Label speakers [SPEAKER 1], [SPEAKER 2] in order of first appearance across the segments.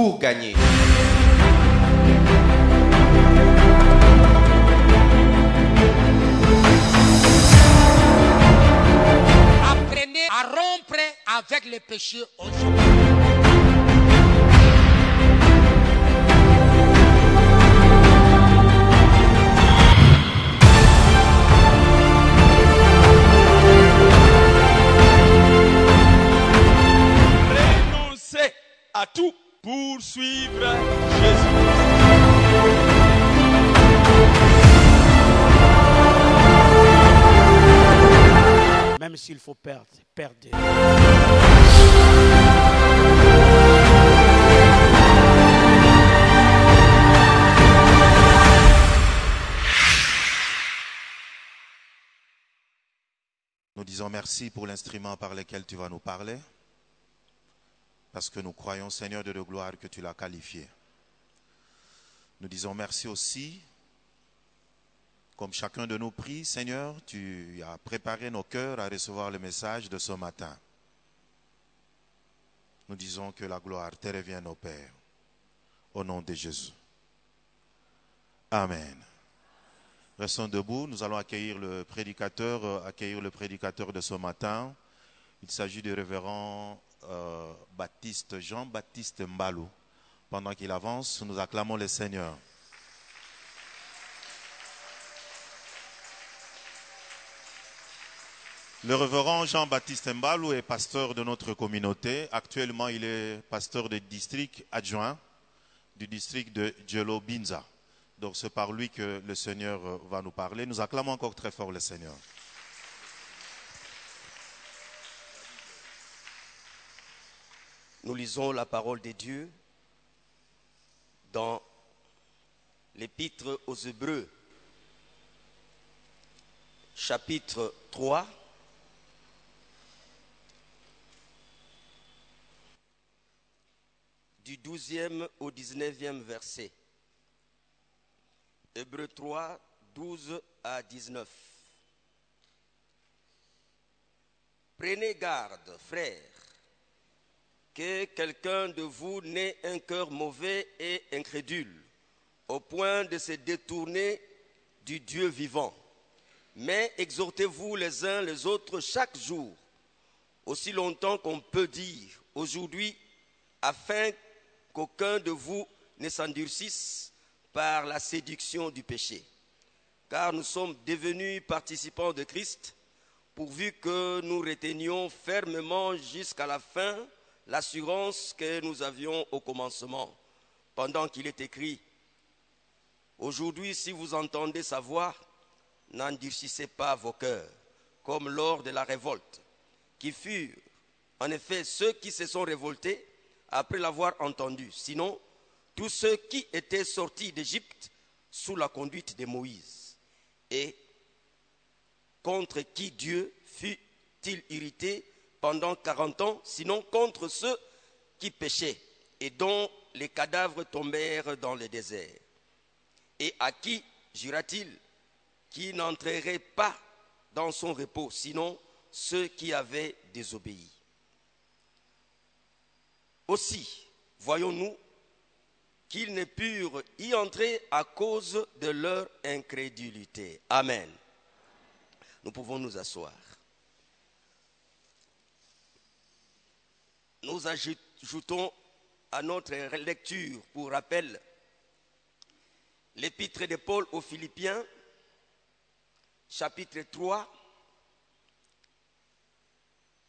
[SPEAKER 1] pour gagner.
[SPEAKER 2] Apprenez à rompre avec les péchés aujourd'hui.
[SPEAKER 3] Renoncez à tout pour suivre Jésus.
[SPEAKER 4] Même s'il faut perdre, perdez.
[SPEAKER 5] Nous disons merci pour l'instrument par lequel tu vas nous parler, parce que nous croyons, Seigneur de gloire, que tu l'as qualifié. Nous disons merci aussi, comme chacun de nous prie, Seigneur, tu as préparé nos cœurs à recevoir le message de ce matin. Nous disons que la gloire te revienne au Père, au nom de Jésus. Amen. Restons debout, nous allons accueillir le prédicateur de ce matin. Il s'agit du révérend Jean-Baptiste Mbalou. Pendant qu'il avance, nous acclamons le Seigneur. Le révérend Jean-Baptiste Mbalou est pasteur de notre communauté. Actuellement, il est pasteur de district adjoint du district de Djelo Binza. Donc c'est par lui que le Seigneur va nous parler. Nous acclamons encore très fort le Seigneur.
[SPEAKER 6] Nous lisons la parole de Dieu dans l'épître aux Hébreux, chapitre 3, du 12e au 19e verset. Hébreux 3, 12 à 19. Prenez garde, frères, que quelqu'un de vous n'ait un cœur mauvais et incrédule, au point de se détourner du Dieu vivant. Mais exhortez-vous les uns les autres chaque jour, aussi longtemps qu'on peut dire aujourd'hui, afin qu'aucun de vous ne s'endurcisse par la séduction du péché. Car nous sommes devenus participants de Christ, pourvu que nous retenions fermement jusqu'à la fin l'assurance que nous avions au commencement, pendant qu'il est écrit « Aujourd'hui, si vous entendez sa voix, n'endurcissez pas vos cœurs, comme lors de la révolte, qui furent en effet ceux qui se sont révoltés après l'avoir entendu, sinon tous ceux qui étaient sortis d'Égypte sous la conduite de Moïse, et contre qui Dieu fut-il irrité pendant 40 ans, sinon contre ceux qui péchaient et dont les cadavres tombèrent dans le désert. Et à qui jura-t-il qui n'entrerait pas dans son repos, sinon ceux qui avaient désobéi? Aussi, voyons-nous qu'ils ne purent y entrer à cause de leur incrédulité. Amen. Nous pouvons nous asseoir. Nous ajoutons à notre lecture, pour rappel, l'épître de Paul aux Philippiens, chapitre 3,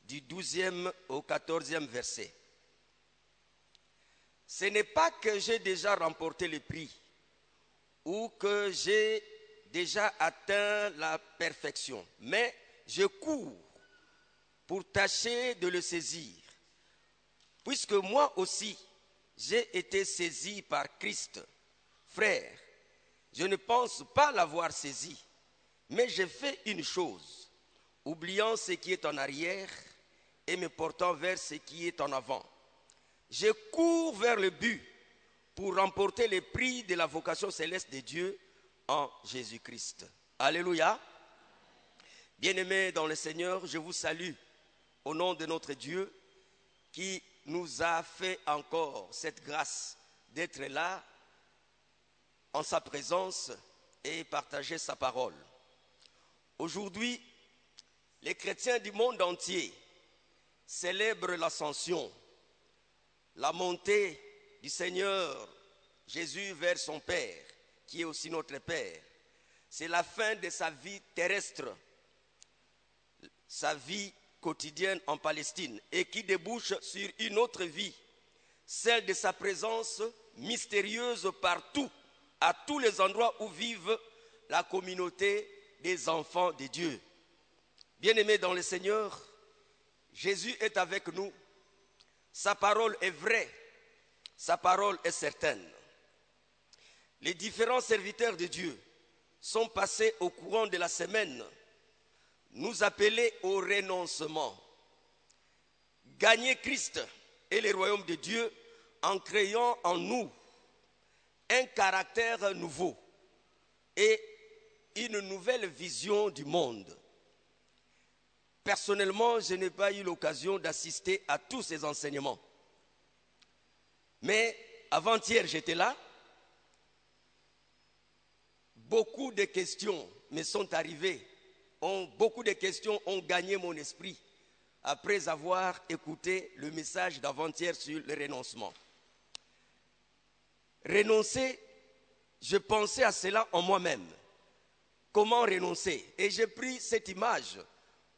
[SPEAKER 6] du 12e au 14e verset. Ce n'est pas que j'ai déjà remporté le prix ou que j'ai déjà atteint la perfection, mais je cours pour tâcher de le saisir, puisque moi aussi j'ai été saisi par Christ. Frère, je ne pense pas l'avoir saisi, mais j'ai fait une chose, oubliant ce qui est en arrière et me portant vers ce qui est en avant. Je cours vers le but pour remporter le prix de la vocation céleste de Dieu en Jésus-Christ. Alléluia. Bien-aimés dans le Seigneur, je vous salue au nom de notre Dieu qui nous a fait encore cette grâce d'être là en sa présence et partager sa parole. Aujourd'hui, les chrétiens du monde entier célèbrent l'ascension, la montée du Seigneur Jésus vers son Père, qui est aussi notre Père. C'est la fin de sa vie terrestre, sa vie quotidienne en Palestine, et qui débouche sur une autre vie, celle de sa présence mystérieuse partout, à tous les endroits où vivent la communauté des enfants de Dieu. Bien-aimés dans le Seigneur, Jésus est avec nous. Sa parole est vraie, sa parole est certaine. Les différents serviteurs de Dieu sont passés au courant de la semaine nous appeler au renoncement. Gagner Christ et le royaume de Dieu en créant en nous un caractère nouveau et une nouvelle vision du monde. Personnellement, je n'ai pas eu l'occasion d'assister à tous ces enseignements. Mais avant-hier, j'étais là. Beaucoup de questions me sont arrivées. Beaucoup de questions ont gagné mon esprit après avoir écouté le message d'avant-hier sur le renoncement. Renoncer, je pensais à cela en moi-même. Comment renoncer? Et j'ai pris cette image,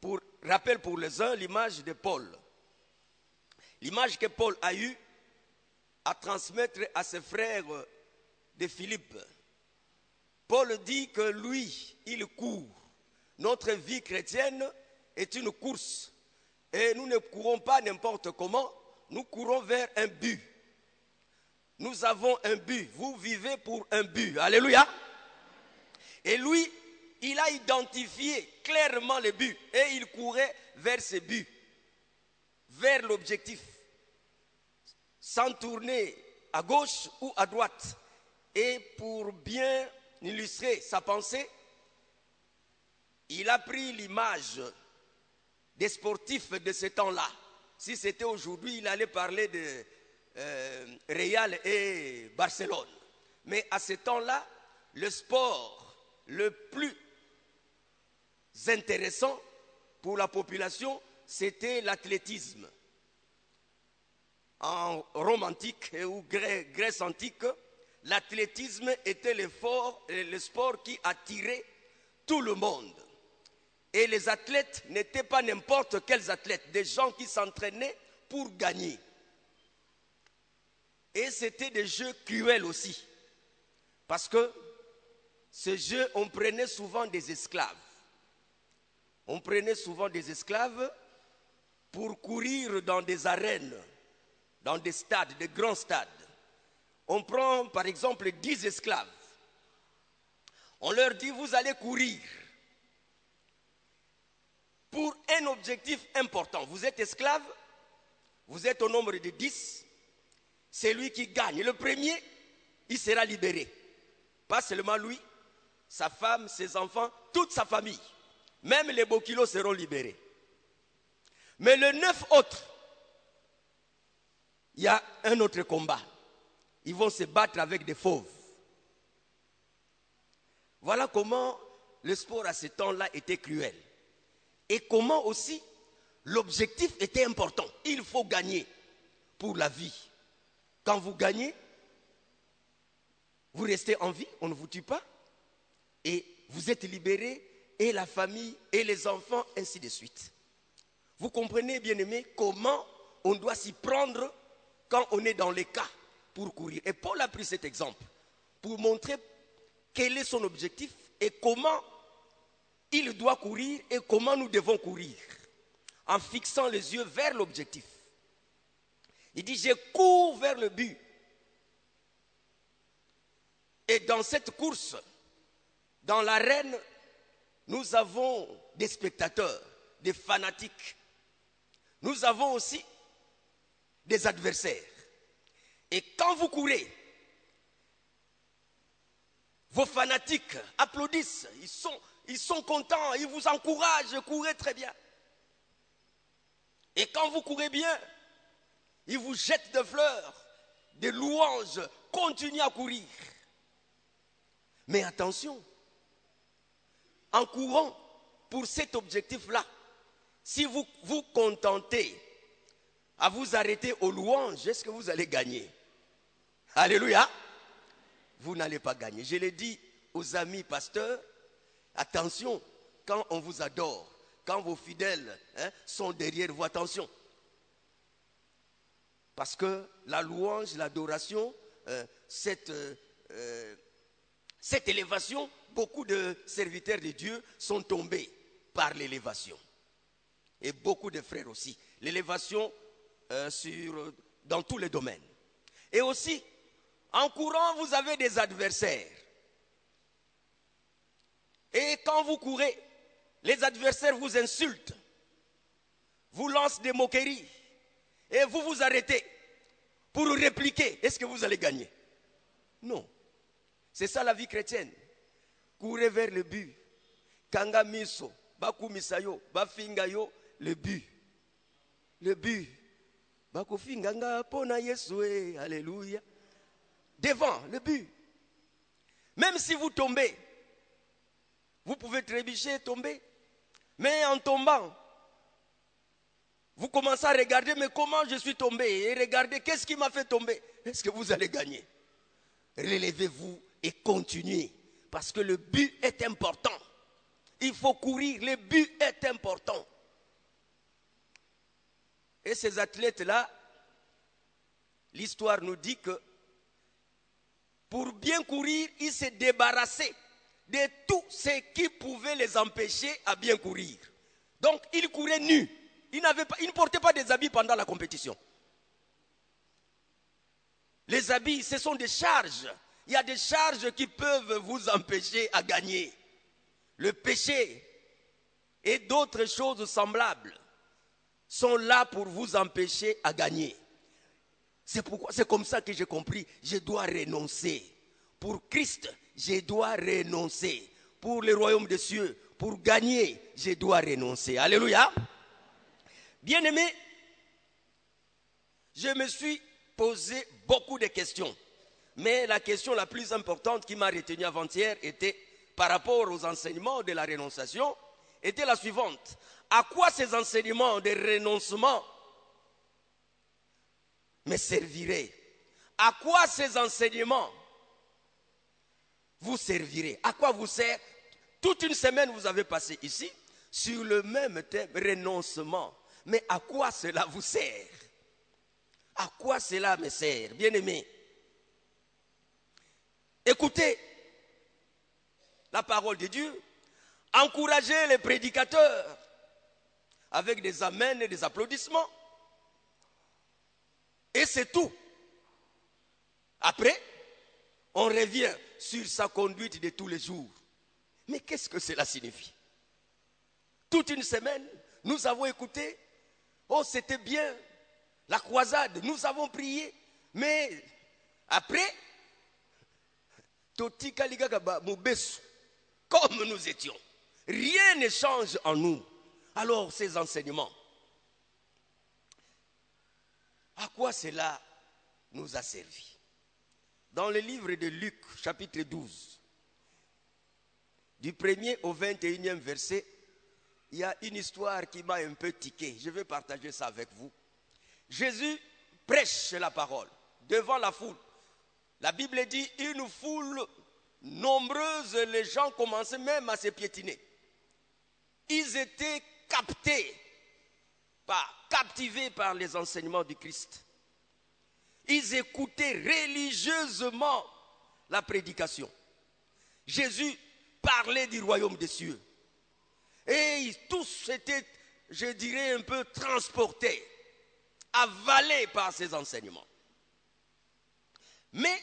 [SPEAKER 6] pour rappel pour les uns, l'image de Paul. L'image que Paul a eue à transmettre à ses frères de Philippe. Paul dit que lui, il court. Notre vie chrétienne est une course. Et nous ne courons pas n'importe comment, nous courons vers un but. Nous avons un but. Vous vivez pour un but. Alléluia. Et lui, il a identifié clairement le but. Et il courait vers ce but. Vers l'objectif. Sans tourner à gauche ou à droite. Et pour bien illustrer sa pensée, il a pris l'image des sportifs de ce temps-là. Si c'était aujourd'hui, il allait parler de Real et Barcelone. Mais à ce temps-là, le sport le plus intéressant pour la population, c'était l'athlétisme. En Rome antique ou Grèce antique, l'athlétisme était le sport qui attirait tout le monde. Et les athlètes n'étaient pas n'importe quels athlètes, des gens qui s'entraînaient pour gagner. Et c'était des jeux cruels aussi. Parce que ces jeux, on prenait souvent des esclaves. On prenait souvent des esclaves pour courir dans des arènes, dans des stades, des grands stades. On prend par exemple 10 esclaves. On leur dit, vous allez courir pour un objectif important. Vous êtes esclave, vous êtes au nombre de 10. C'est lui qui gagne. Le premier, il sera libéré. Pas seulement lui, sa femme, ses enfants, toute sa famille. Même les beaux kilos seront libérés. Mais le 9 autres, il y a un autre combat. Ils vont se battre avec des fauves. Voilà comment le sport à ce temps-là était cruel. Et comment aussi l'objectif était important. Il faut gagner pour la vie. Quand vous gagnez, vous restez en vie, on ne vous tue pas. Et vous êtes libéré, et la famille, et les enfants, ainsi de suite. Vous comprenez, bien-aimés, comment on doit s'y prendre quand on est dans les cas pour courir. Et Paul a pris cet exemple pour montrer quel est son objectif et comment il doit courir et comment nous devons courir en fixant les yeux vers l'objectif. Il dit, je cours vers le but. Et dans cette course, dans l'arène, nous avons des spectateurs, des fanatiques. Nous avons aussi des adversaires. Et quand vous courez, vos fanatiques applaudissent, ils sont contents, ils vous encouragent, courez très bien. Et quand vous courez bien, ils vous jettent des fleurs, des louanges, continuez à courir. Mais attention, en courant pour cet objectif-là, si vous vous contentez à vous arrêter aux louanges, est-ce que vous allez gagner? Alléluia. Vous n'allez pas gagner. Je l'ai dit aux amis pasteurs, attention, quand on vous adore, quand vos fidèles sont derrière vous, attention. Parce que la louange, l'adoration, cette élévation, beaucoup de serviteurs de Dieu sont tombés par l'élévation. Et beaucoup de frères aussi. L'élévation dans tous les domaines. Et aussi, en courant, vous avez des adversaires. Et quand vous courez, les adversaires vous insultent, vous lancent des moqueries. Et vous vous arrêtez pour répliquer. Est-ce que vous allez gagner? Non. C'est ça la vie chrétienne. Courez vers le but. Kanga miso, baku misayo, bafingayo, le but. Le but. Baku finganga pona Yesu, alléluia. Devant le but. Même si vous tombez, vous pouvez trébucher, tomber. Mais en tombant, vous commencez à regarder, mais comment je suis tombé? Et regardez, qu'est-ce qui m'a fait tomber? Est-ce que vous allez gagner? Relevez-vous et continuez. Parce que le but est important. Il faut courir, le but est important. Et ces athlètes-là, l'histoire nous dit que pour bien courir, ils se débarrassaient de tout ce qui pouvait les empêcher à bien courir. Donc, ils couraient nus. Ils ne portaient pas des habits pendant la compétition. Les habits, ce sont des charges. Il y a des charges qui peuvent vous empêcher à gagner. Le péché et d'autres choses semblables sont là pour vous empêcher à gagner. C'est comme ça que j'ai compris. Je dois renoncer. Pour Christ, je dois renoncer. Pour le royaume des cieux, pour gagner, je dois renoncer. Alléluia. Bien-aimé, je me suis posé beaucoup de questions. Mais la question la plus importante qui m'a retenu avant-hier était, par rapport aux enseignements de la renonciation, était la suivante. À quoi ces enseignements de renoncement me serviraient? À quoi ces enseignements vous serviraient? À quoi vous sert? Toute une semaine vous avez passé ici sur le même thème, renoncement. Mais à quoi cela vous sert? À quoi cela me sert? Bien-aimé, écoutez la parole de Dieu, encouragez les prédicateurs avec des amens et des applaudissements. Et c'est tout. Après, on revient sur sa conduite de tous les jours. Mais qu'est-ce que cela signifie? Toute une semaine, nous avons écouté. Oh, c'était bien. La croisade, nous avons prié. Mais après, comme nous étions, rien ne change en nous. Alors, ces enseignements, à quoi cela nous a servi? Dans le livre de Luc, chapitre 12, du 1er au 21e verset, il y a une histoire qui m'a un peu tiqué. Je vais partager ça avec vous. Jésus prêche la parole devant la foule. La Bible dit, une foule nombreuse, les gens commençaient même à se piétiner. Ils étaient captivés par les enseignements du Christ. Ils écoutaient religieusement la prédication. Jésus parlait du royaume des cieux. Et tous étaient, je dirais, un peu transportés, avalés par ces enseignements. Mais,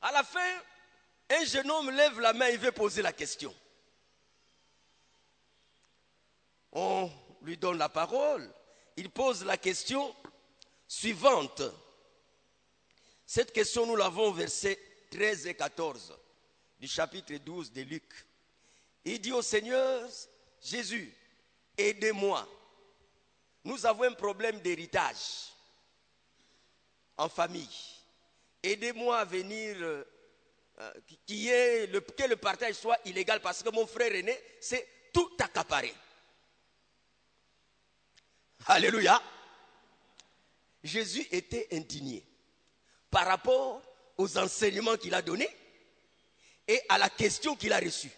[SPEAKER 6] à la fin, un jeune homme lève la main et veut poser la question. On lui donne la parole. Il pose la question suivante. Cette question, nous l'avons au verset 13 et 14 du chapitre 12 de Luc. Il dit au Seigneur, Jésus, aidez-moi. Nous avons un problème d'héritage. en famille. Aidez-moi à venir, que le partage soit illégal, parce que mon frère aîné, c'est tout accaparé. Alléluia. Jésus était indigné par rapport aux enseignements qu'il a donnés et à la question qu'il a reçue.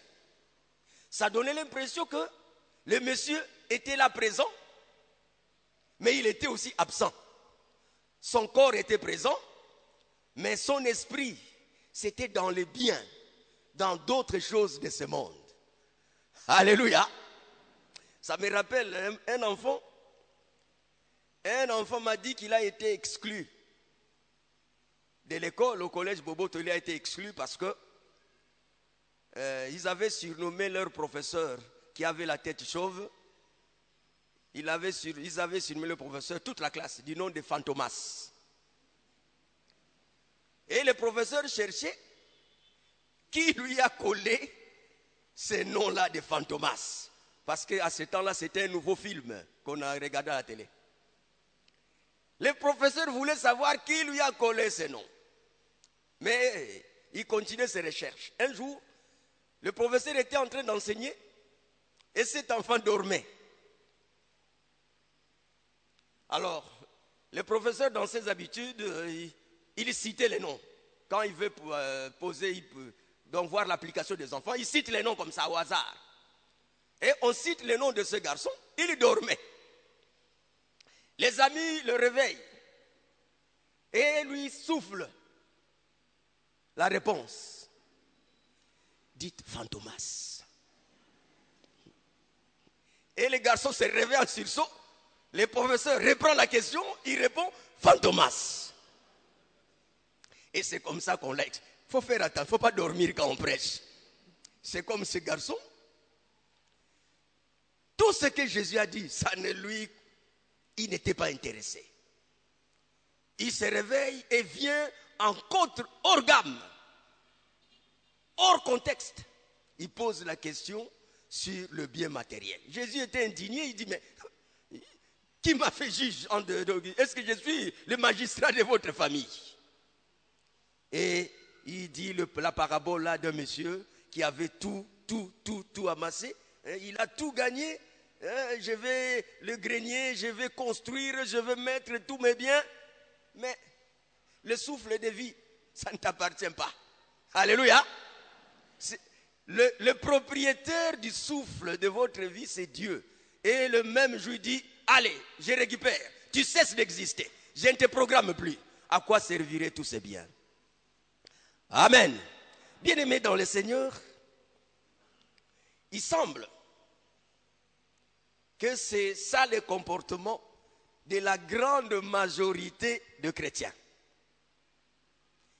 [SPEAKER 6] Ça donnait l'impression que le monsieur était là présent, mais il était aussi absent. Son corps était présent, mais son esprit, c'était dans le bien, dans d'autres choses de ce monde. Alléluia. Ça me rappelle un enfant. Un enfant m'a dit qu'il a été exclu de l'école, au collège Boboto. Il a été exclu parce que ils avaient surnommé leur professeur qui avait la tête chauve. Ils avaient surnommé le professeur, toute la classe, du nom de Fantomas. Et le professeur cherchait qui lui a collé ce nom-là de Fantomas. Parce qu'à ce temps-là, c'était un nouveau film qu'on a regardé à la télé. Le professeur voulait savoir qui lui a collé ce nom. Mais il continuait ses recherches. Un jour, le professeur était en train d'enseigner et cet enfant dormait. Alors, le professeur, dans ses habitudes, il citait les noms. Quand il veut donc voir l'application des enfants, il cite les noms comme ça au hasard. Et on cite le nom de ce garçon, il dormait. Les amis le réveillent et lui soufflent la réponse. Dites Fantomas. Et le garçon se réveille en sursaut. Le professeur reprend la question, il répond Fantomas. Et c'est comme ça qu'on l'a. Il faut faire attention, il ne faut pas dormir quand on prêche. C'est comme ce garçon. Tout ce que Jésus a dit, il n'était pas intéressé. Il se réveille et vient en contre, hors gamme, hors contexte. Il pose la question sur le bien matériel. Jésus était indigné, il dit, mais qui m'a fait juge en dehors? Est-ce que je suis le magistrat de votre famille? Et il dit la parabole là d'un monsieur qui avait tout amassé. Il a tout gagné. Je vais le grenier, je vais construire, je vais mettre tous mes biens. Mais le souffle de vie, ça ne t'appartient pas. Alléluia. Le propriétaire du souffle de votre vie, c'est Dieu. Et le même jour, il dit, allez, je récupère. Tu cesses d'exister. Je ne te programme plus. À quoi serviraient tous ces biens? Amen. Bien-aimés dans le Seigneur, il semble que c'est ça le comportement de la grande majorité de chrétiens.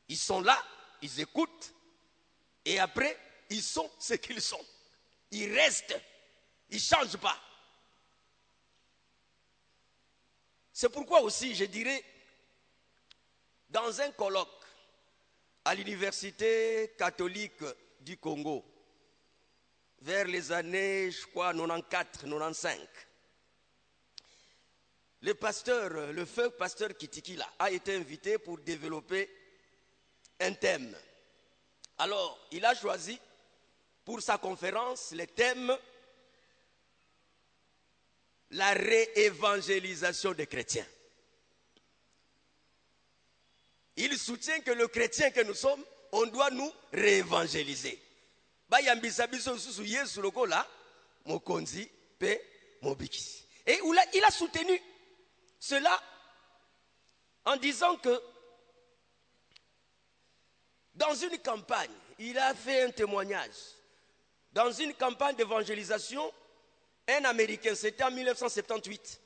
[SPEAKER 6] Ils sont là, ils écoutent, et après, ils sont ce qu'ils sont. Ils restent, ils ne changent pas. C'est pourquoi aussi, je dirais, dans un colloque à l'université catholique du Congo, vers les années, je crois, 94-95, le feu pasteur Kitikila a été invité pour développer un thème. Alors, il a choisi pour sa conférence le thème la réévangélisation des chrétiens. Il soutient que le chrétien que nous sommes, on doit nous réévangéliser. Et il a soutenu cela en disant que dans une campagne, il a fait un témoignage. Dans une campagne d'évangélisation, un Américain, c'était en 1978,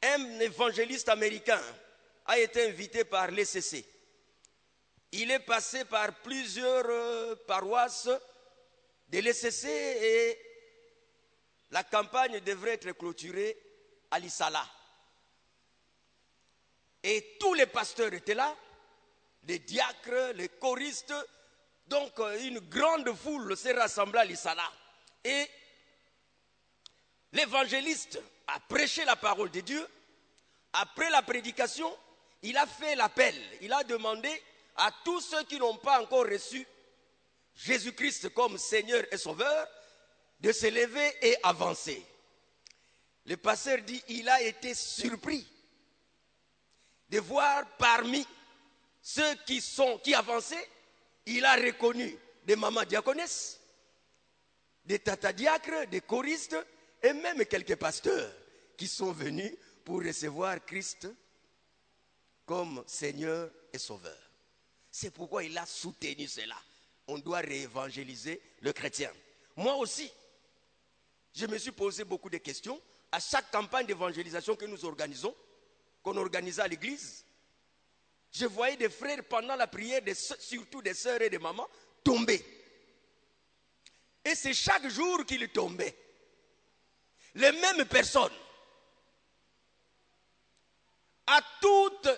[SPEAKER 6] un évangéliste américain a été invité par l'ECC. Il est passé par plusieurs paroisses de l'ECC et la campagne devrait être clôturée à l'Isala. Et tous les pasteurs étaient là, les diacres, les choristes, donc une grande foule s'est rassemblée à l'Isala. Et l'évangéliste a prêché la parole de Dieu. Après la prédication, il a fait l'appel. Il a demandé à tous ceux qui n'ont pas encore reçu Jésus-Christ comme Seigneur et Sauveur de se lever et avancer. Le pasteur dit, il a été surpris de voir parmi ceux qui avançaient, il a reconnu des mamans diaconesses, des tata diacres, des choristes et même quelques pasteurs qui sont venus pour recevoir Christ comme Seigneur et Sauveur. C'est pourquoi il a soutenu cela. On doit réévangéliser le chrétien. Moi aussi, je me suis posé beaucoup de questions. À chaque campagne d'évangélisation que nous organisons, qu'on organisait à l'église, je voyais des frères pendant la prière, surtout des sœurs et des mamans, tomber. Et c'est chaque jour qu'ils tombaient. Les mêmes personnes. À toutes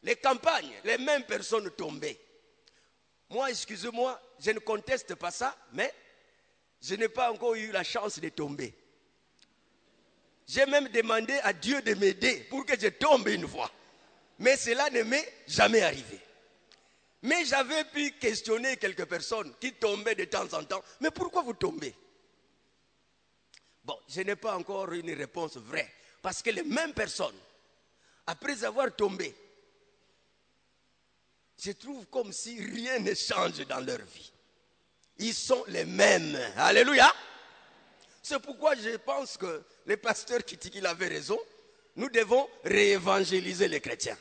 [SPEAKER 6] les campagnes, les mêmes personnes tombaient. Moi, excusez-moi, je ne conteste pas ça, mais je n'ai pas encore eu la chance de tomber. J'ai même demandé à Dieu de m'aider pour que je tombe une fois. Mais cela ne m'est jamais arrivé. Mais j'avais pu questionner quelques personnes qui tombaient de temps en temps. Mais pourquoi vous tombez? Bon, je n'ai pas encore une réponse vraie. Parce que les mêmes personnes, après avoir tombé, je trouve comme si rien ne change dans leur vie. Ils sont les mêmes. Alléluia. C'est pourquoi je pense que le pasteur Kitiki avait raison. Nous devons réévangéliser les chrétiens.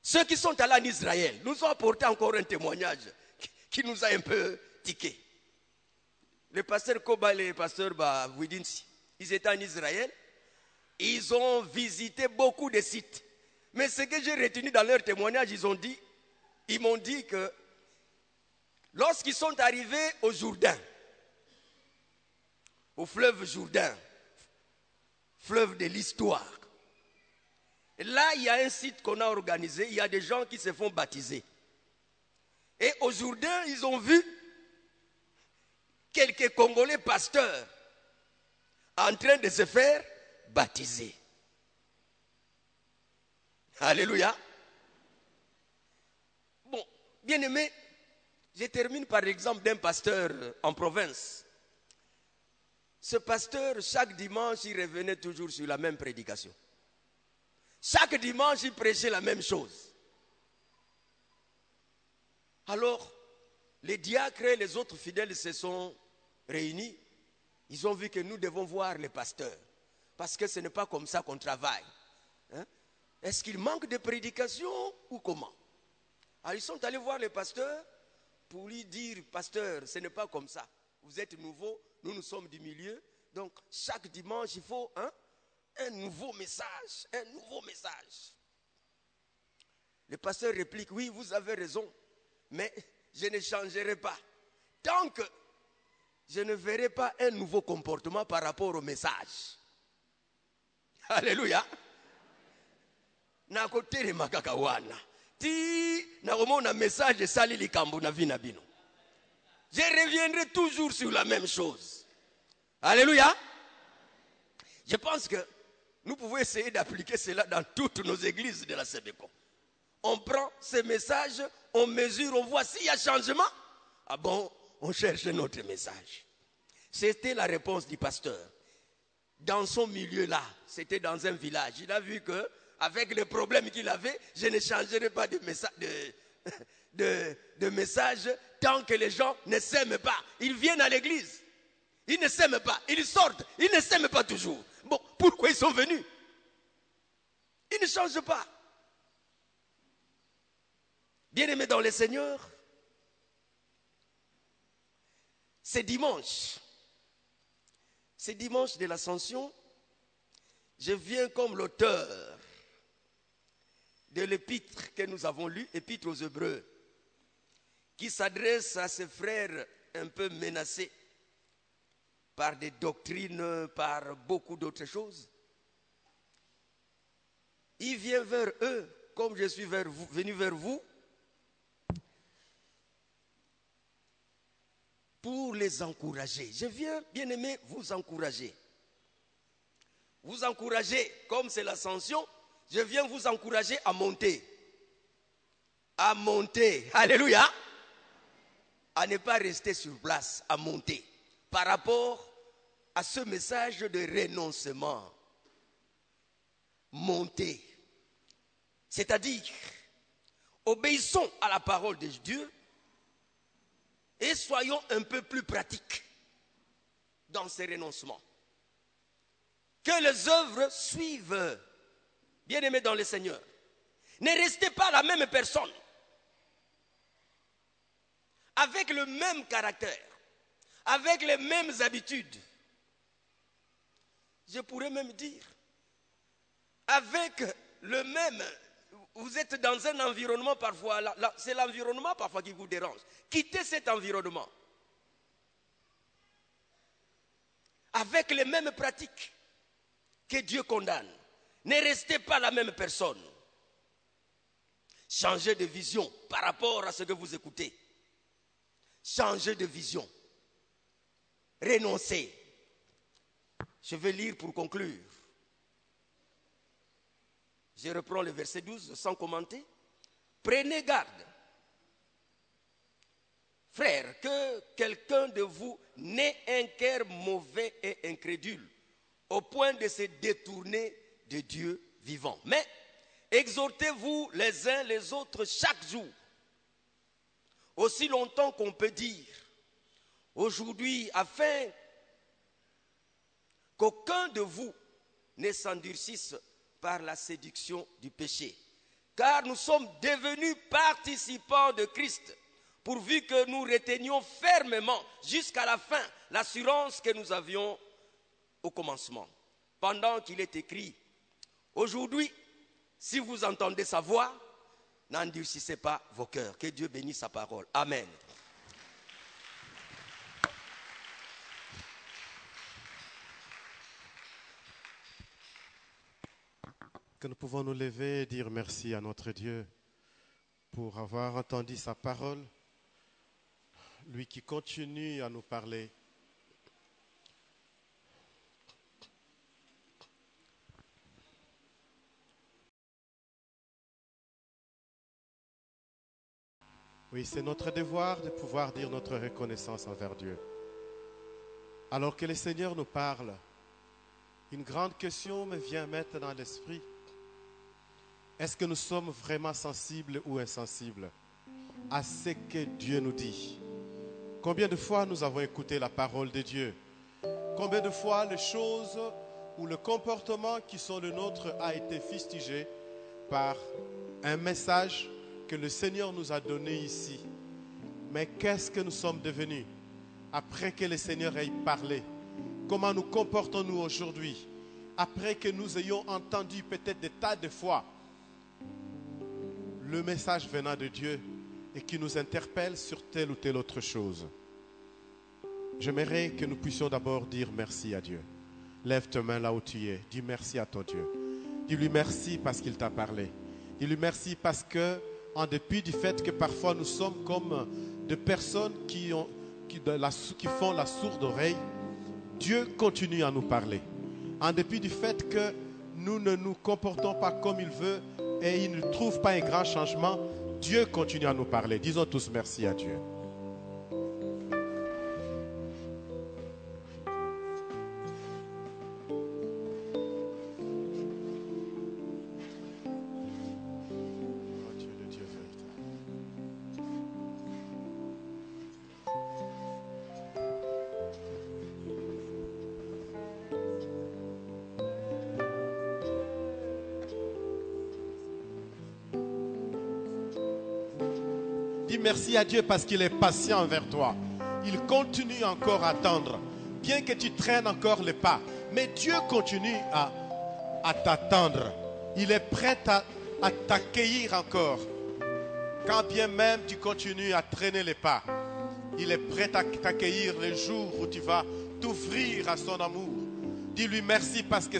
[SPEAKER 6] Ceux qui sont allés en Israël nous ont apporté encore un témoignage qui nous a un peu tiqué. Le pasteur Koba et le pasteur Widinsi, ils étaient en Israël. Ils ont visité beaucoup de sites. Mais ce que j'ai retenu dans leur témoignage, ils m'ont dit que lorsqu'ils sont arrivés au Jourdain, au fleuve Jourdain, fleuve de l'histoire, là il y a un site qu'on a organisé, il y a des gens qui se font baptiser. Et au Jourdain, ils ont vu quelques Congolais pasteurs en train de se faire baptiser. Alléluia. Bon, bien aimé, je termine par l'exemple d'un pasteur en province. Ce pasteur, chaque dimanche, il revenait toujours sur la même prédication. Chaque dimanche, il prêchait la même chose. Alors, les diacres et les autres fidèles se sont réunis. Ils ont vu que nous devons voir les pasteurs. Parce que ce n'est pas comme ça qu'on travaille. Hein? Est-ce qu'il manque de prédication ou comment? Alors, ils sont allés voir le pasteur pour lui dire, pasteur, ce n'est pas comme ça. Vous êtes nouveau, nous sommes du milieu. Donc, chaque dimanche, il faut un nouveau message. Un nouveau message. Le pasteur réplique, oui, vous avez raison. Mais je ne changerai pas. Tant que je ne verrai pas un nouveau comportement par rapport au message. Alléluia. Na kotere makakawana. Ti na omona message de sali likambo na vina bino. Je reviendrai toujours sur la même chose. Alléluia. Je pense que nous pouvons essayer d'appliquer cela dans toutes nos églises de la Sébéco. On prend ce message, on mesure, on voit s'il y a changement. Ah bon, on cherche notre message. C'était la réponse du pasteur. Dans son milieu-là, c'était dans un village. Il a vu que, avec les problèmes qu'il avait, je ne changerai pas de message tant que les gens ne s'aiment pas. Ils viennent à l'église. Ils ne s'aiment pas. Ils sortent. Ils ne s'aiment pas toujours. Bon, pourquoi ils sont venus? Ils ne changent pas. Bien-aimés dans le Seigneur, c'est dimanche de l'Ascension, je viens comme l'auteur de l'épître que nous avons lu, épître aux Hébreux, qui s'adresse à ces frères un peu menacés par des doctrines, par beaucoup d'autres choses. Il vient vers eux, comme je suis venu vers vous, pour les encourager. Je viens, bien aimé, vous encourager. Vous encourager, comme c'est l'ascension, je viens vous encourager à monter. À monter. Alléluia. À ne pas rester sur place, à monter. Par rapport à ce message de renoncement. Monter. C'est-à-dire, obéissons à la parole de Dieu et soyons un peu plus pratiques dans ces renoncements. Que les œuvres suivent. Bien-aimés dans le Seigneur, ne restez pas la même personne, avec le même caractère, avec les mêmes habitudes. Je pourrais même dire, avec le même, vous êtes dans un environnement parfois, c'est l'environnement parfois qui vous dérange. Quittez cet environnement. Avec les mêmes pratiques que Dieu condamne. Ne restez pas la même personne. Changez de vision par rapport à ce que vous écoutez. Changez de vision. Renoncez. Je vais lire pour conclure. Je reprends le verset 12 sans commenter. Prenez garde, frères, que quelqu'un de vous n'ait un cœur mauvais et incrédule, au point de se détourner de Dieu vivant. Mais exhortez-vous les uns les autres chaque jour, aussi longtemps qu'on peut dire aujourd'hui, afin qu'aucun de vous ne s'endurcisse par la séduction du péché. Car nous sommes devenus participants de Christ, pourvu que nous retenions fermement jusqu'à la fin l'assurance que nous avions au commencement. Pendant qu'il est écrit, aujourd'hui, si vous entendez sa voix, n'endurcissez pas vos cœurs. Que Dieu bénisse sa parole. Amen.
[SPEAKER 1] Que nous pouvons nous lever et dire merci à notre Dieu pour avoir entendu sa parole, lui qui continue à nous parler. Oui, c'est notre devoir de pouvoir dire notre reconnaissance envers Dieu. Alors que le Seigneur nous parle, une grande question me vient mettre dans l'esprit. Est-ce que nous sommes vraiment sensibles ou insensibles à ce que Dieu nous dit? Combien de fois nous avons écouté la parole de Dieu? Combien de fois les choses ou le comportement qui sont le nôtre a été fustigé par un message que le Seigneur nous a donné ici? Mais qu'est-ce que nous sommes devenus après que le Seigneur ait parlé? Comment nous comportons-nous aujourd'hui après que nous ayons entendu peut-être des tas de fois le message venant de Dieu et qui nous interpelle sur telle ou telle autre chose? J'aimerais que nous puissions d'abord dire merci à Dieu. Lève ta main là où tu es. Dis merci à ton Dieu. Dis-lui merci parce qu'il t'a parlé. Dis-lui merci parce que, en dépit du fait que parfois nous sommes comme des personnes qui font la sourde oreille, Dieu continue à nous parler. En dépit du fait que nous ne nous comportons pas comme il veut et il ne trouve pas un grand changement, Dieu continue à nous parler. Disons tous merci à Dieu. Dis merci à Dieu parce qu'il est patient envers toi. Il continue encore à attendre. Bien que tu traînes encore les pas. Mais Dieu continue à t'attendre. Il est prêt à t'accueillir encore. Quand bien même tu continues à traîner les pas, il est prêt à t'accueillir le jour où tu vas t'ouvrir à son amour. Dis-lui merci parce que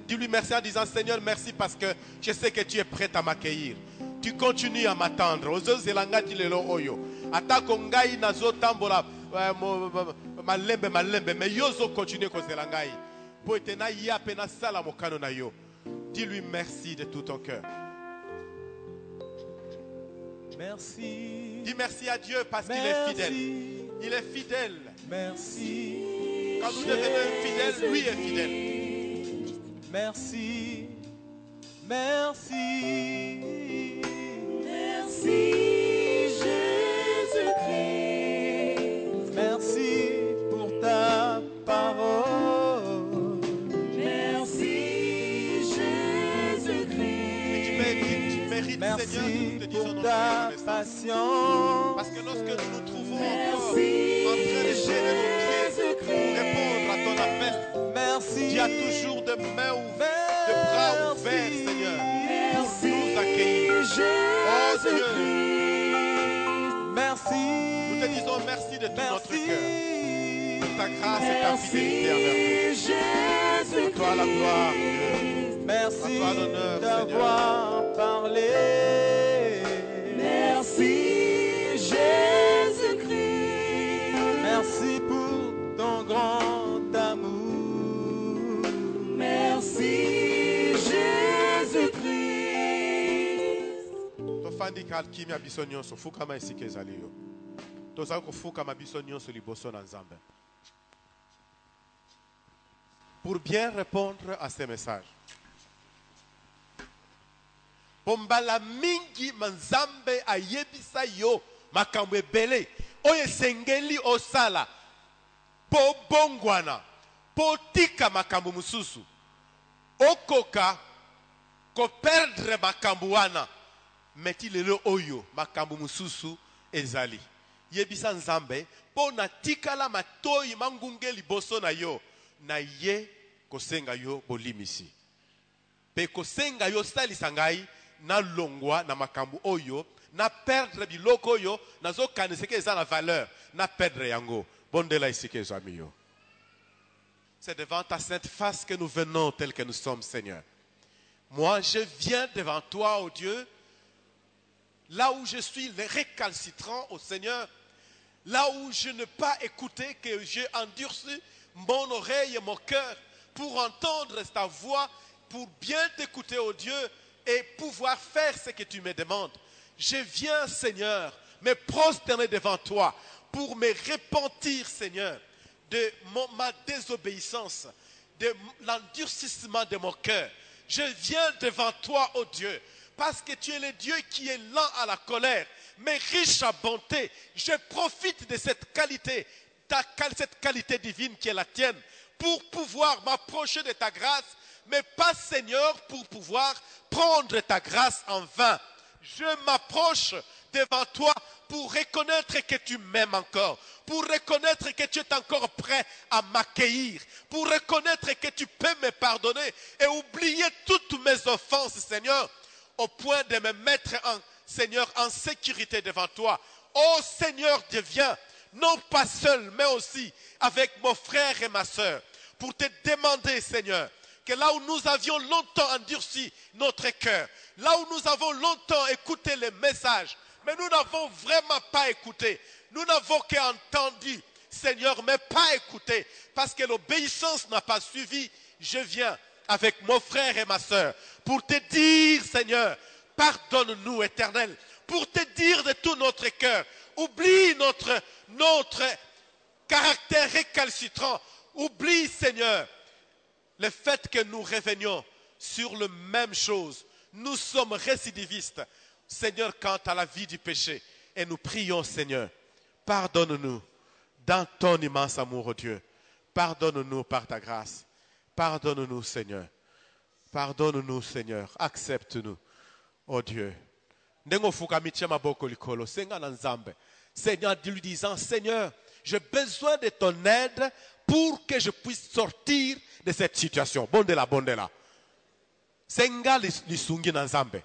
[SPEAKER 1] dis-lui merci en disant Seigneur merci parce que je sais que tu es prêt à m'accueillir. Tu continues à m'attendre. Mais yozo continue kozelangai. Po etena ya pena sala mokano na yo. Dis-lui merci de tout ton cœur.
[SPEAKER 7] Merci.
[SPEAKER 1] Dis merci à Dieu parce qu'il est fidèle. Il est fidèle.
[SPEAKER 7] Merci.
[SPEAKER 1] Quand nous devenons fidèles, lui est fidèle.
[SPEAKER 7] Merci. Merci.
[SPEAKER 8] Merci Jésus-Christ.
[SPEAKER 7] Merci pour ta parole.
[SPEAKER 8] Merci Jésus-Christ.
[SPEAKER 1] Tu mérites,
[SPEAKER 7] Merci
[SPEAKER 1] Seigneur, que nous te disons
[SPEAKER 7] pour
[SPEAKER 1] notre
[SPEAKER 7] ta
[SPEAKER 1] reconnaissance.
[SPEAKER 7] patience.
[SPEAKER 1] Parce que lorsque nous nous trouvons
[SPEAKER 8] Merci,
[SPEAKER 1] encore en train de gêner nos pieds pour répondre à ton appel,
[SPEAKER 7] Merci.
[SPEAKER 1] tu as toujours de mains ouvertes, de bras ouverts, Seigneur, pour nous accueillir. Oh Dieu,
[SPEAKER 7] Merci.
[SPEAKER 1] nous te disons merci de tout notre
[SPEAKER 7] Merci.
[SPEAKER 1] cœur. Pour ta grâce et ta fidélité envers nous. À toi la gloire, Dieu.
[SPEAKER 7] Merci
[SPEAKER 1] À toi l'honneur,
[SPEAKER 7] d'avoir parlé.
[SPEAKER 8] Merci Jésus-Christ.
[SPEAKER 7] Merci pour ton grand amour.
[SPEAKER 8] Merci Jésus-Christ.
[SPEAKER 1] Tofandika kimia biso nyonso fukama esika ezali yo. Tozali kofukama biso nyonso liboso na Nzambe. Pour bien répondre à ces messages. Pombala mingi manzambe ayebisa yo makambo ebele oyo esengeli osala po bongwana po tika makambo mususu okoka koperdre makambo wana meti lelo oyo makambo mususu ezali yebisa Nzambe po na tikala matoyi mangunge liboso na yo na ye kosenga yo bolimisi pe kosenga yo salisa ngai na longwa na makambo oyo na perdre biloko oyo nazokaniseke eza na valeur na perdre yango bondela isike ezwami yo. C'est devant ta sainte face que nous venons tel que nous sommes, Seigneur. Moi je viens devant toi, ô Dieu, là où je suis récalcitrant au Seigneur, là où je n'ai pas écouté, que j'ai endurci mon oreille et mon cœur pour entendre ta voix, pour bien t'écouter, ô Dieu, et pouvoir faire ce que tu me demandes. Je viens, Seigneur, me prosterner devant toi pour me repentir, Seigneur, de ma désobéissance, de l'endurcissement de mon cœur. Je viens devant toi, ô Dieu, parce que tu es le Dieu qui est lent à la colère, mais riche à bonté. Je profite de cette qualité, cette qualité divine qui est la tienne, pour pouvoir m'approcher de ta grâce, mais pas, Seigneur, pour pouvoir prendre ta grâce en vain. Je m'approche devant toi pour reconnaître que tu m'aimes encore, pour reconnaître que tu es encore prêt à m'accueillir, pour reconnaître que tu peux me pardonner et oublier toutes mes offenses, Seigneur, au point de me mettre, Seigneur, en sécurité devant toi. Oh Seigneur, je viens, non pas seul, mais aussi avec mon frère et ma soeur, pour te demander, Seigneur, que là où nous avions longtemps endurci notre cœur, là où nous avons longtemps écouté les messages, mais nous n'avons vraiment pas écouté, nous n'avons qu'entendu, Seigneur, mais pas écouté, parce que l'obéissance n'a pas suivi. Je viens avec mon frère et ma soeur pour te dire, Seigneur, pardonne-nous, Éternel, pour te dire de tout notre cœur, oublie notre caractère récalcitrant, oublie, Seigneur, le fait que nous revenions sur la même chose. Nous sommes récidivistes, Seigneur, quant à la vie du péché. Et nous prions, Seigneur, pardonne-nous dans ton immense amour, oh Dieu. Pardonne-nous par ta grâce. Pardonne-nous, Seigneur. Pardonne-nous, Seigneur. Accepte-nous, oh Dieu. Seigneur, lui disant, Seigneur, j'ai besoin de ton aide pour que je puisse sortir de cette situation. Bondela, bondela. Senga lisungi na Nzambe.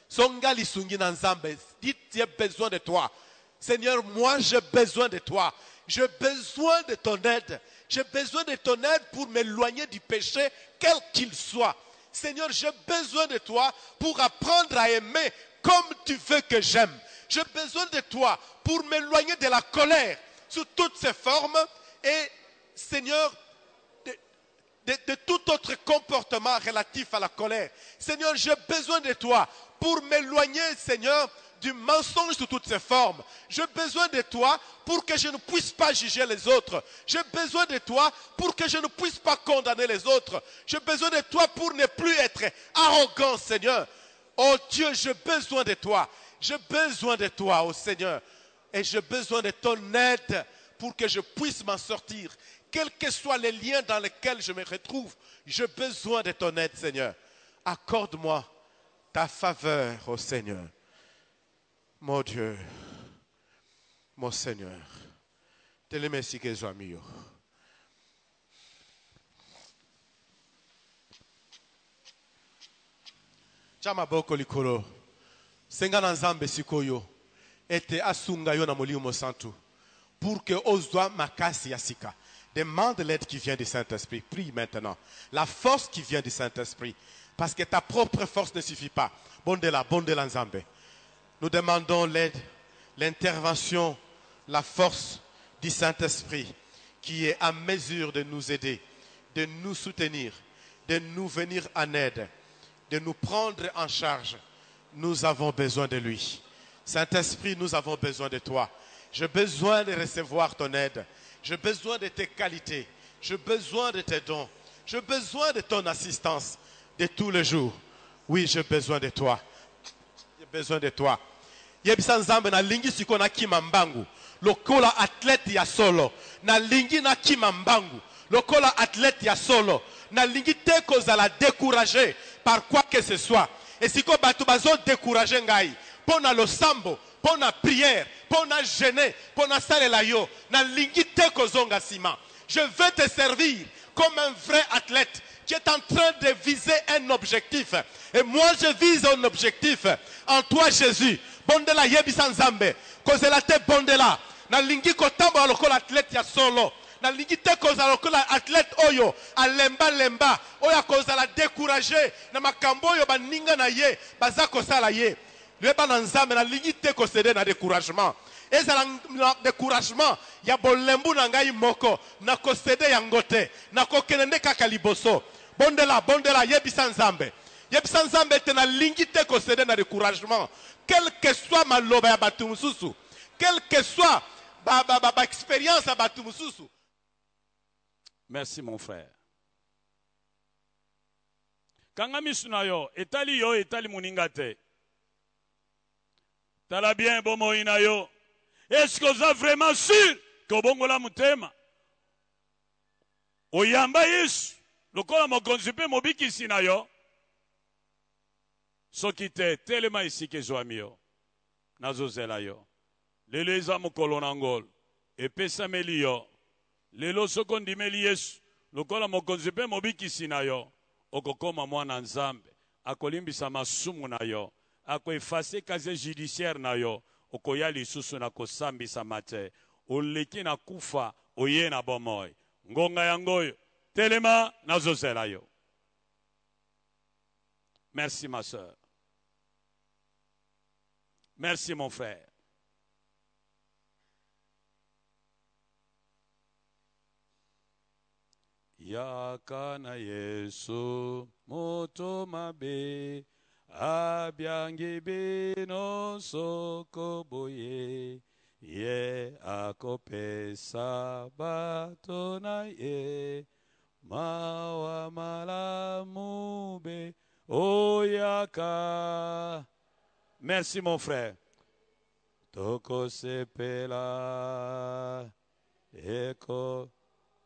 [SPEAKER 1] Songa lisungi na Nzambe. Dites, j'ai besoin de toi. Seigneur, moi j'ai besoin de toi. J'ai besoin de ton aide. J'ai besoin de ton aide pour m'éloigner du péché, quel qu'il soit. Seigneur, j'ai besoin de toi pour apprendre à aimer comme tu veux que j'aime. J'ai besoin de toi pour m'éloigner de la colère sous toutes ses formes et, Seigneur, de tout autre comportement relatif à la colère. Seigneur, j'ai besoin de toi pour m'éloigner, Seigneur, du mensonge sous toutes ses formes. J'ai besoin de toi pour que je ne puisse pas juger les autres. J'ai besoin de toi pour que je ne puisse pas condamner les autres. J'ai besoin de toi pour ne plus être arrogant, Seigneur. Oh Dieu, j'ai besoin de toi. J'ai besoin de toi, oh Seigneur. Et j'ai besoin de ton aide pour que je puisse m'en sortir. Quels que soient les liens dans lesquels je me retrouve, j'ai besoin de ton aide, Seigneur. Accorde-moi ta faveur, oh Seigneur. Mon Dieu, mon Seigneur, te le merci que sois mieux. Chama boko likolo, senga na nzambe sikoyo, ete asunga yo na molimo santu, pour que ozwa makasi ya sika. Demande l'aide qui vient du Saint-Esprit. Prie maintenant. La force qui vient du Saint-Esprit. Parce que ta propre force ne suffit pas. Bondela nzambe. Nous demandons l'aide, l'intervention, la force du Saint-Esprit qui est à mesure de nous aider, de nous soutenir, de nous venir en aide, de nous prendre en charge. Nous avons besoin de lui. Saint-Esprit, nous avons besoin de toi. J'ai besoin de recevoir ton aide. J'ai besoin de tes qualités. J'ai besoin de tes dons. J'ai besoin de ton assistance de tous les jours. Oui, j'ai besoin de toi. J'ai besoin de toi. Yebisa nzambe na lingi siko na kima mbangu. Lokola athlète ya solo. Na lingi na kima mbangu. Lokola athlète ya solo. Na lingi te kozala découragé par quoi que ce soit. Et siko batu bazo découragé ngai. Pona lo sambo. Pona prière. Pona jeûner. Pona salela yo. Na lingi te kozonga sima. Je veux te servir comme un vrai athlète qui est en train de viser un objectif. Et moi, je vise un objectif en toi, Jésus. Bondela yebisa nzambe. Kozela te bondela. Na lingi kotambo lokola athlète ya solo. Na lingi te kozala lokola athlète oyo. Alemba lemba. Oya kozala découragé. Na makambo oyo baninga na ye. Baza kosala ye. Leba na nzambe na lingi te kosede na découragement. Ezala na découragement ya bolembu na ngai moko na kosede yango te na kokende kaka liboso. Bondela yebisa nzambe. Yebisa nzambe te na lingi te kosede na découragement. Quel que soit maloba ya batu mususu, quel que soit ba expérience ya batu mususu.
[SPEAKER 3] Merci mon frère. Kanga misuna yo etali muninga te. Tala bien bomo ina yo. Est-ce que vous êtes vraiment sûr que bongola mutema? Oyamba Yesu. Lokola mokonzi pe mobikisi na yo. Soki te telema isi ke zo amio. Nazozela yo. Lelo eza mokolo na ngolo. Epesameli yo. Lelo soko ndimeli Yesu. Lokola mokonzi pe mobikisi na yo. Okokoma mwana nzambe. Akolimbisa masumu na yo. Ako efase kaze judiciaire na yo. Okoya lisusu na kosambisa mate. Oleki na kufa oye na bomoy. Ngonga yangoyo. Telema nazozela yo. Merci ma soeur. Merci mon frère. Yakana Yesu moto mabe abyangi bino sokoboye ye akopesa bato na ye mawa malamube oyaka. Merci mon frère. Toko sepela eko.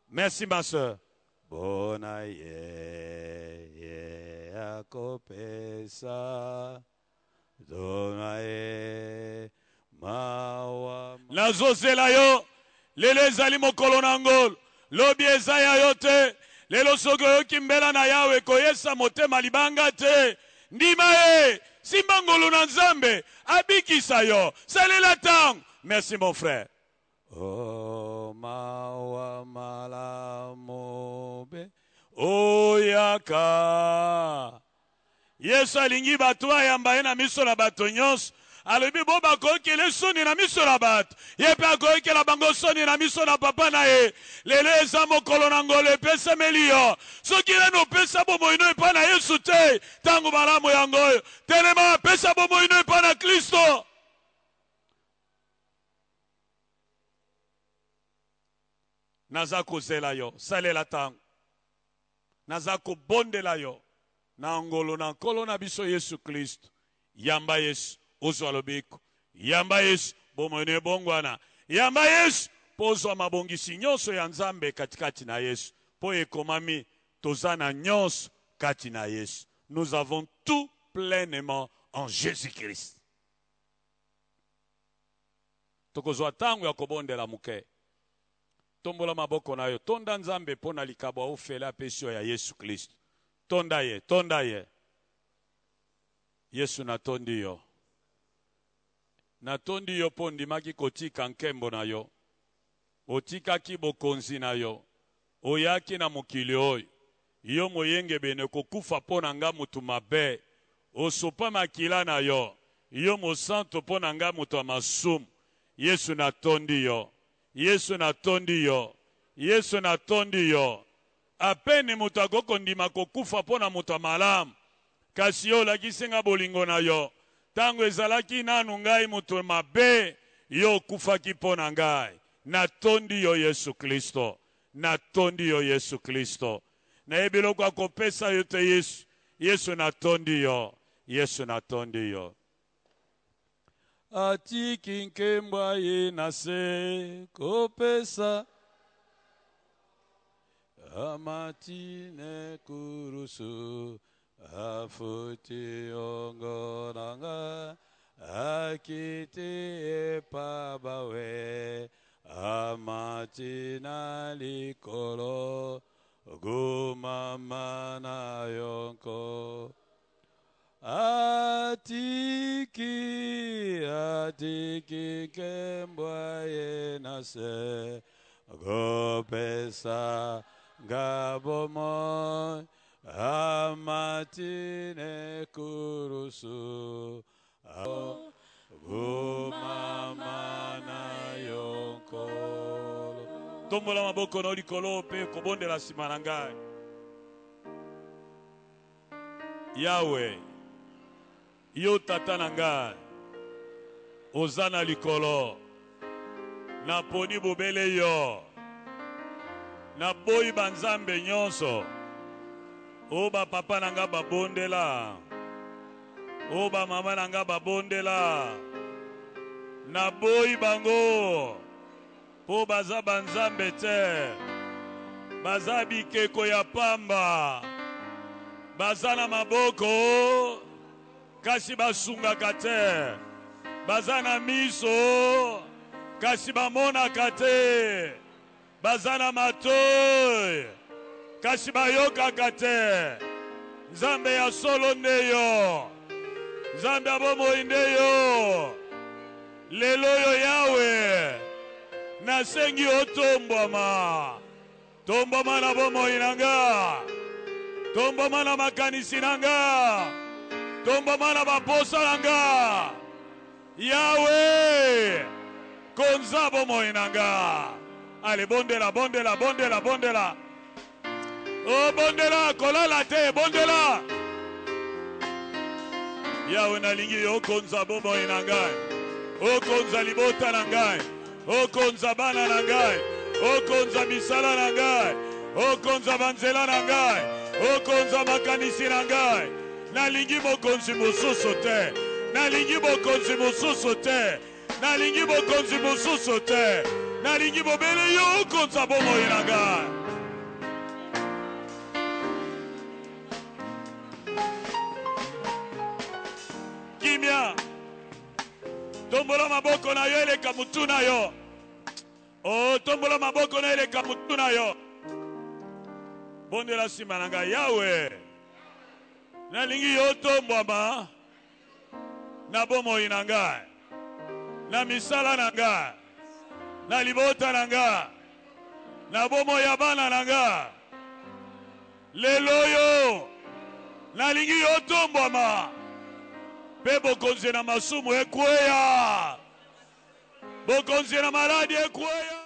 [SPEAKER 3] Merci ma soeur. Bona ye akopesa dona ye mawa. Nazozela yo lelo ezali mokolo na ngolo lobi eza ya yo te. Lelo soki oyoki mbela na yawe koyesa motema libanga te. Ndima ye simba ngolo na nzambe abikisa yo. Salela tango. Merci mon frère. Oh mawa malamobe oyaka. Yesu alingi bato ayamba ye na miso na bato nyonso. alobi bo bakoyokela soni na miso na bato ye mpe akoyokela bango soni na miso na papa na ye. Lelo eza mokolo na ngolo epesameli yo. Soki nani opesa bomoi no epai na Yesu te, ntango malamu yango oyo telema apesa bomoi no epai na Kristo. Naza kozela yo, salela tango. Naza kobondela yo na ngolo na nkolo na biso Yesu Kristo. Yamba Yesu ozwa lobiko. Yamba Yesu bomoi no ebongwana. Yamba Yesu pozwa mabongisi nyonso ya Nzambe katikati na Yesu. Po ekomami toza na nyonso kati na Yesu. Nous avons tout pleinement en Jésus-Christ. Tokozwa tango ya kobondela muke. Tombola maboko na yo. Tonda Nzambe pona likabwa ofela apesio ya Yesu Kristo. Tonda ye, tonda ye. Yesu natondi yo. Natondi yo po ndimaki kotika nkembo na yo. Otikaki bokonzi na yo. Oyaki na mokili oyo. Yo moyenge bene kokufa pona nga mutu mabe. Osopa makila na yo. Yo mosanto pona nga mutu amasumu. Yesu natondi yo. Yesu natondi yo. Yesu natondi yo. Apeni mutu akokondima kokufa pona mutu malamu. Kasi yo lakisenga bolingo na yo. Tango ezalaki nanu ngai mutu mabe. Yo kufaki pona ngai. Natondi yo Yesu Kristo. Natondi yo Yesu Kristo. Na ebiloko akopesa yo te Yesu. Yesu natondi yo. Yesu natondi yo. Atiki nkembwa ye nase kopesa. Amatine kurusu. Afuti ongoranga. Akiti epabawe. Amatina likolo. Gumamana yonko. Atiki kembwa ye nase gopesa gabomo amatine kurusu gumamana yonko. Tombola maboko na likolo pe kobondela sima na ngai. Yahweh, yo tata na ngai, ozana likolo, na poni bobele yo, na boyi banzambe nyonso, o ba papa na nga babondela, o ba mama na nga babondela, na boyi bango, po baza banzambe te, baza bikeko ya pamba, baza na maboko, kasi basungaka te. Baza na miso, kasi bamonaka te. Baza na matoi, kasi bayokaka te. Nzambe ya solo nde yo. Nzambe ya bomoi nde yo. Lelo yo Yahweh, nasengi otombwama. Tombwama na bomoi nanga. Tombwama na makanisi nanga. Tombwama na baposa nanga. Yahweh, konza bomoi nanga. Allez, bondela, bondela, bondela, bondela. Oh, bondela, kolala te, bondela. Yahweh nalingi yo konza bomoi nangai. O konza libota nangai. O konza bana nangai. O konza misala nangai. O konza banzela nangai. O konza makanisi nangai. Nalingi mokonzi mosusu te. Nalingi mokonzi mosusu te. Nalingi mokonzi mosusu te. Nalingi bobele yo konza bomoi nangai. Kimia. Tombola maboko na yo eleka mutu na yo. Oh, tombola maboko na eleka mutu na yo. Bondela sima na ngai Yahweh. Nalingi yo tombwama na bomoi na ngai. Na misala na ngai. Na libota na ngai. Na bomoi ya bana na ngai. Lelo yo nalingi yo tombwama Pe bokonzi na masumu ekweya. Bokonzi na maladi ekweya.